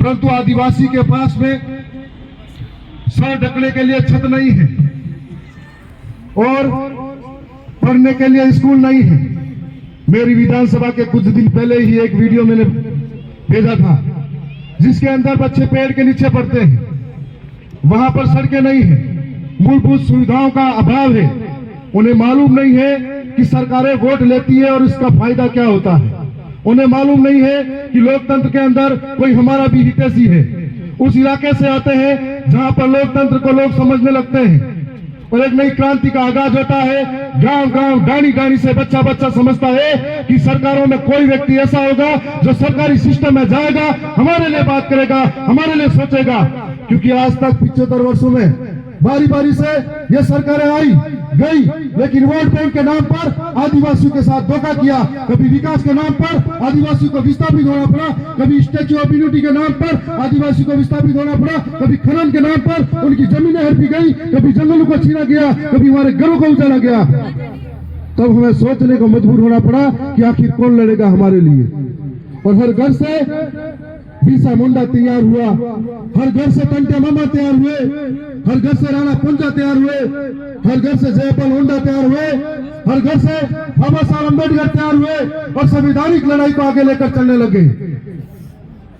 परंतु आदिवासी के पास में सर ढकने के लिए छत नहीं है और पढ़ने के लिए स्कूल नहीं है। मेरी विधानसभा के कुछ दिन पहले ही एक वीडियो मैंने भेजा था जिसके अंदर बच्चे पेड़ के नीचे पढ़ते हैं। वहां पर सड़कें नहीं है, मूलभूत सुविधाओं का अभाव है। उन्हें मालूम नहीं है कि सरकारें वोट लेती है और इसका फायदा क्या होता है। उन्हें मालूम नहीं है कि लोकतंत्र के अंदर कोई हमारा भी हितैषी है। उस इलाके से आते हैं जहां पर लोकतंत्र को लोग समझने लगते हैं और एक नई क्रांति का आगाज होता है। गांव गांव डाणी डाणी से बच्चा बच्चा समझता है कि सरकारों में कोई व्यक्ति ऐसा होगा जो सरकारी सिस्टम में जाएगा, हमारे लिए बात करेगा, हमारे लिए सोचेगा। क्योंकि आज तक 75 वर्षों में बारी बारी से ये सरकारें आई गई, लेकिन वोट बैंक के नाम पर आदिवासियों के साथ धोखा किया। कभी विकास के नाम पर आदिवासियों को विस्थापित होना पड़ा, कभी स्टैच्यू ऑफ यूनिटी के नाम पर आदिवासियों को विस्थापित होना पड़ा, कभी खनन के नाम पर उनकी जमीनें हड़पी गई, कभी जंगलों को छीना गया, कभी हमारे घरों को उजाड़ा गया। तब हमें सोचने को मजबूर होना पड़ा कि आखिर कौन लड़ेगा हमारे लिए। और हर घर से बिरसा मुंडा तैयार हुआ, हर घर से टंटे मामा तैयार हुए, हर घर से राणा पंजा तैयार हुए, हर घर से जयपाल होंडा तैयार हुए, हर घर से बाबा साहब अम्बेडकर तैयार हुए और संवैधानिक लड़ाई को आगे लेकर चलने लगे।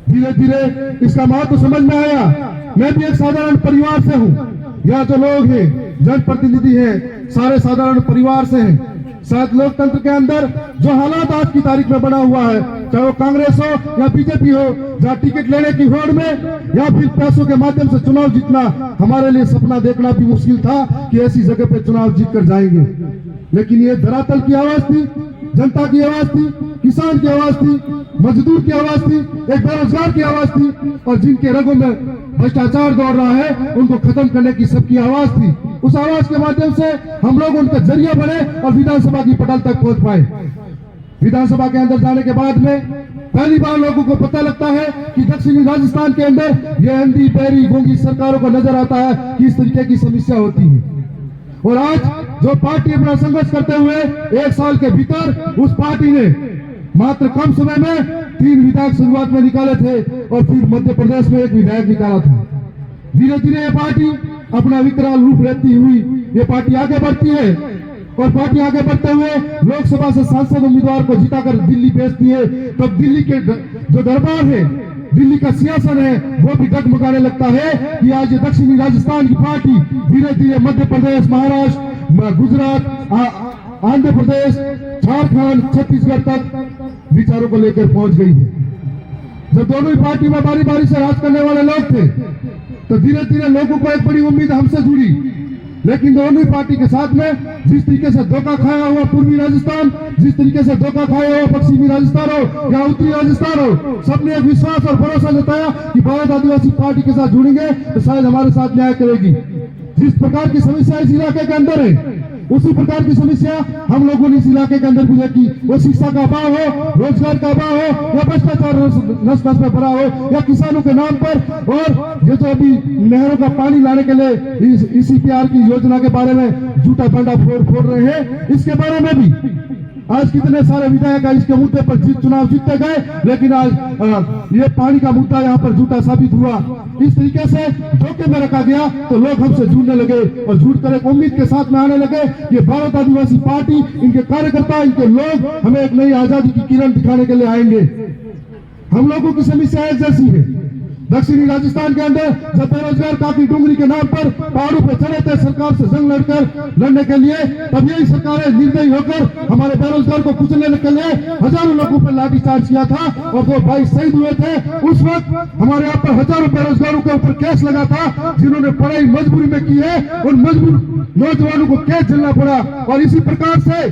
धीरे धीरे इसका महत्व समझ में आया। मैं भी एक साधारण परिवार से हूँ। यहाँ जो लोग हैं, जनप्रतिनिधि हैं, सारे साधारण परिवार से हैं। शायद लोकतंत्र के अंदर जो हालात आज की तारीख में बना हुआ है, चाहे वो कांग्रेस हो या बीजेपी हो, जहाँ टिकट लेने की होड़ में या फिर पैसों के माध्यम से चुनाव जीतना, हमारे लिए सपना देखना भी मुश्किल था कि ऐसी जगह पे चुनाव जीत कर जाएंगे। लेकिन ये धरातल की आवाज थी, जनता की आवाज थी, किसान की आवाज थी, मजदूर की आवाज थी, एक बेरोजगार की आवाज थी और जिनके रगों में भ्रष्टाचार दौड़ रहा है उनको खत्म करने की सबकी आवाज थी। उस आवाज के माध्यम से हम लोग उनका जरिया बने और विधानसभा की पटल तक पहुंच पाए। विधानसभा के अंदर जाने के बाद में पहली बार लोगों को पता लगता है कि दक्षिणी राजस्थान के अंदर ये अंधी बहरी गूंगी सरकारों को नजर आता है कि इस तरीके की समस्या होती है। और आज जो पार्टी अपना संघर्ष करते हुए 1 साल के भीतर उस पार्टी ने मात्र कम समय में 3 विधायक शुरुआत में निकाले थे और फिर मध्य प्रदेश में 1 विधायक निकाला था। धीरे धीरे ये पार्टी अपना विकराल रूप लेती हुई ये पार्टी आगे बढ़ती है और पार्टी आगे बढ़ते हुए लोकसभा से सांसद उम्मीदवार को जिताकर दिल्ली भेजती है। तब दिल्ली के जो दरबार है, दिल्ली का सियासन है, वो भी डगमगाने लगता है कि आज ये दक्षिणी राजस्थान की पार्टी धीरे धीरे मध्य प्रदेश, महाराष्ट्र, गुजरात, आंध्र प्रदेश, झारखंड, छत्तीसगढ़ तक विचारों को लेकर पहुंच गई है। जब दोनों ही पार्टी में बारी बारी से राज करने वाले लोग थे तो धीरे धीरे लोगों को एक बड़ी उम्मीद हमसे जुड़ी। लेकिन दोनों ही पार्टी के साथ में जिस तरीके से धोखा खाया हुआ पूर्वी राजस्थान, जिस तरीके से धोखा खाया हुआ पश्चिमी राजस्थान हो या उत्तरी राजस्थान हो, सबने एक विश्वास और भरोसा जताया कि भारत आदिवासी पार्टी के साथ जुड़ेंगे तो शायद हमारे साथ न्याय करेगी। जिस प्रकार की समस्या इस इलाके के अंदर है उसी प्रकार की समस्या हम लोगों ने इस इलाके के अंदर भी देखी। वो शिक्षा का अभाव हो, रोजगार का अभाव हो, या भ्रष्टाचार नस नस में भरा हो, या किसानों के नाम पर। और ये जो अभी नहरों का पानी लाने के लिए ECPR की योजना के बारे में झूठा फंडा फोड़ रहे हैं, इसके बारे में भी आज कितने सारे विधायक इसके मुद्दे पर चुनाव जीतते गए, लेकिन आज ये पानी का मुद्दा यहाँ पर झूठा साबित हुआ। इस तरीके से धोखे में रखा गया तो लोग हमसे जुड़ने लगे और जुड़ कर एक उम्मीद के साथ में आने लगे। ये भारत आदिवासी पार्टी, इनके कार्यकर्ता, इनके लोग हमें एक नई आजादी की किरण दिखाने के लिए आएंगे। हम लोगों की समस्या एक जैसी है। दक्षिणी राजस्थान के अंदर जब बेरोजगार काफी डूंगरी के नाम पर पहाड़ों पर चढ़े थे सरकार से जंग लड़ने के लिए, तब यही सरकारें निर्दयी होकर हमारे बेरोजगार को कुचलने के लिए हजारों लोगों पर लाठीचार्ज किया था और वो भाई शहीद हुए थे। उस वक्त हमारे यहाँ पर हजारों बेरोजगारों के ऊपर केस लगा था, जिन्होंने पढ़ाई मजबूरी में की है, उन मजबूर नौजवानों को केस झेलना पड़ा। और इसी प्रकार से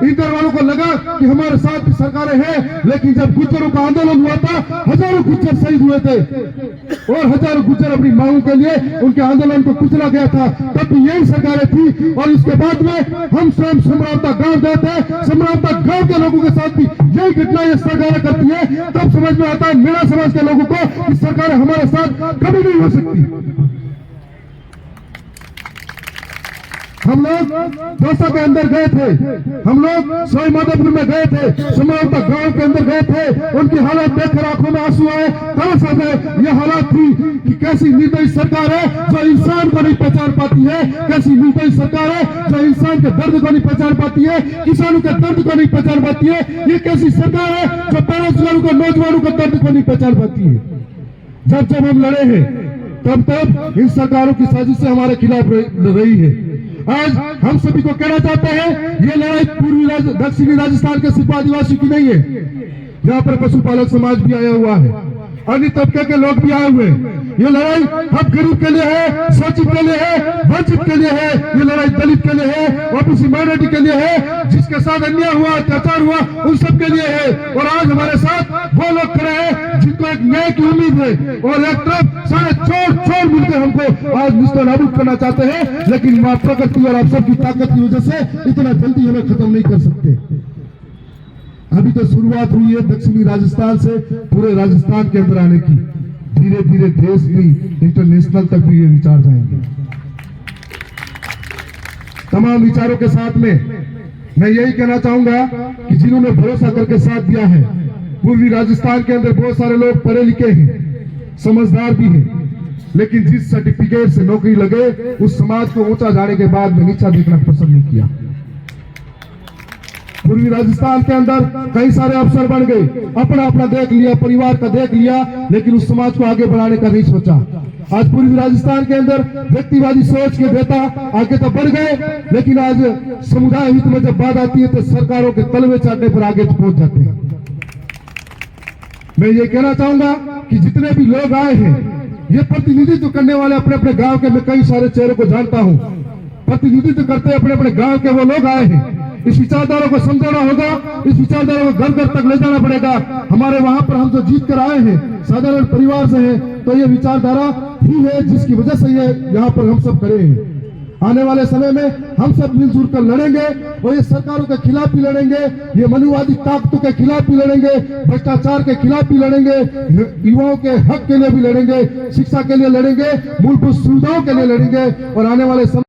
इंटर वालों को लगा कि हमारे साथ भी सरकारें हैं, लेकिन जब गुज्जरों का आंदोलन हुआ था हजारों गुज्जर शहीद हुए थे और हजारों गुज्जर अपनी मांगों के लिए उनके आंदोलन को कुचला गया था। तब भी यही सरकारें थी। और इसके बाद में हम स्वयं सम्रावता गांव गए थे, सम्रावता गांव के लोगों के साथ भी यही घटना ये सरकारें करती है। तब समझ में आता है मेरा समाज के लोगों को कि सरकारें हमारे साथ कभी नहीं हो सकती। हम लोग दौसा के अंदर गए थे, हम लोग सोई माधोपुर में गए थे, समावता गांव के अंदर गए थे। उनकी हालत देखकर आंखों में आंसू आए। कहां से ये हालात थी कि कैसी निर्दयी सरकार है जो इंसान को नहीं पहचान पाती है, कैसी निर्दयी सरकार है जो इंसान के दर्द को नहीं पहचान पाती है, किसानों के दर्द को नहीं पहचान पाती है। ये कैसी सरकार है जो बेरोजगारों को, नौजवानों के दर्द को नहीं पहचान पाती है। जब हम लड़े हैं तब इन सरकारों की साजिश से हमारे खिलाफ रही है। आज हम सभी को कहना चाहते हैं, ये लड़ाई पूर्वी दक्षिणी राजस्थान के सिर्फ आदिवासी की नहीं है, यहाँ पर पशुपालक समाज भी आया हुआ है, अन्य तबके के लोग भी आए हुए हैं। ये लड़ाई हम गरीब के लिए है, शोषित के लिए है, वंचित के लिए है। ये लड़ाई दलित के लिए है, ओबीसी माइनॉरिटी के लिए है, जिसके साथ अन्याय हुआ, अत्याचार हुआ, उन सब के लिए है। और आज हमारे साथ वो लोग खड़े हैं जिनको एक न्याय की उम्मीद है, और एक तरफ सारे चोर मिलकर हमको आज निष्ठा नाबूद करना चाहते हैं। लेकिन मां प्रकृति और आप सबकी ताकत की वजह से इतना जल्दी हमें खत्म नहीं कर सकते। अभी तो शुरुआत हुई है दक्षिणी राजस्थान से पूरे राजस्थान के अंदर आने की। धीरे धीरे देश भी, इंटरनेशनल तक भी ये विचार जाएंगे। तमाम विचारों के साथ में मैं यही कहना चाहूंगा कि जिन्होंने भरोसा करके साथ दिया है, पूर्वी राजस्थान के अंदर बहुत सारे लोग पढ़े लिखे हैं, समझदार भी हैं, लेकिन जिस सर्टिफिकेट से नौकरी लगे उस समाज को ऊंचा जाने के बाद में नीचा देखना पसंद नहीं किया। पूर्वी राजस्थान के अंदर कई सारे अफसर बन गए, अपना अपना देख लिया, परिवार का देख लिया, लेकिन उस समाज को आगे बढ़ाने का नहीं सोचा। आज पूर्वी राजस्थान के अंदर व्यक्तिवादी सोच के नेता आगे तो बढ़ गए, लेकिन आज समुदाय हित में जब बात आती है तो सरकारों के तलवे चाटने पर आगे पहुंच जाते हैं। मैं ये कहना चाहूंगा कि जितने भी लोग आए हैं, ये प्रतिनिधित्व करने वाले अपने अपने गांव के, मैं कई सारे चेहरों को जानता हूं, प्रतिनिधित्व करते अपने अपने गांव के वो लोग आए हैं। इस विचारधारा को समझाना होगा, इस विचारधारा को घर घर तक ले जाना पड़ेगा। हमारे वहां पर हम जो जीत कर आए हैं, साधारण परिवार से हैं, तो ये विचारधारा ही है जिसकी वजह से ये यहाँ पर हम सब खड़े हैं। आने वाले समय में हम सब मिलजुल कर लड़ेंगे, और ये सरकारों के खिलाफ भी लड़ेंगे, ये मनुवादी ताकतों के खिलाफ भी लड़ेंगे, भ्रष्टाचार के खिलाफ भी लड़ेंगे, युवाओं के हक के लिए भी लड़ेंगे, शिक्षा के लिए लड़ेंगे, मूलभूत सुविधाओं के लिए लड़ेंगे। और आने वाले समय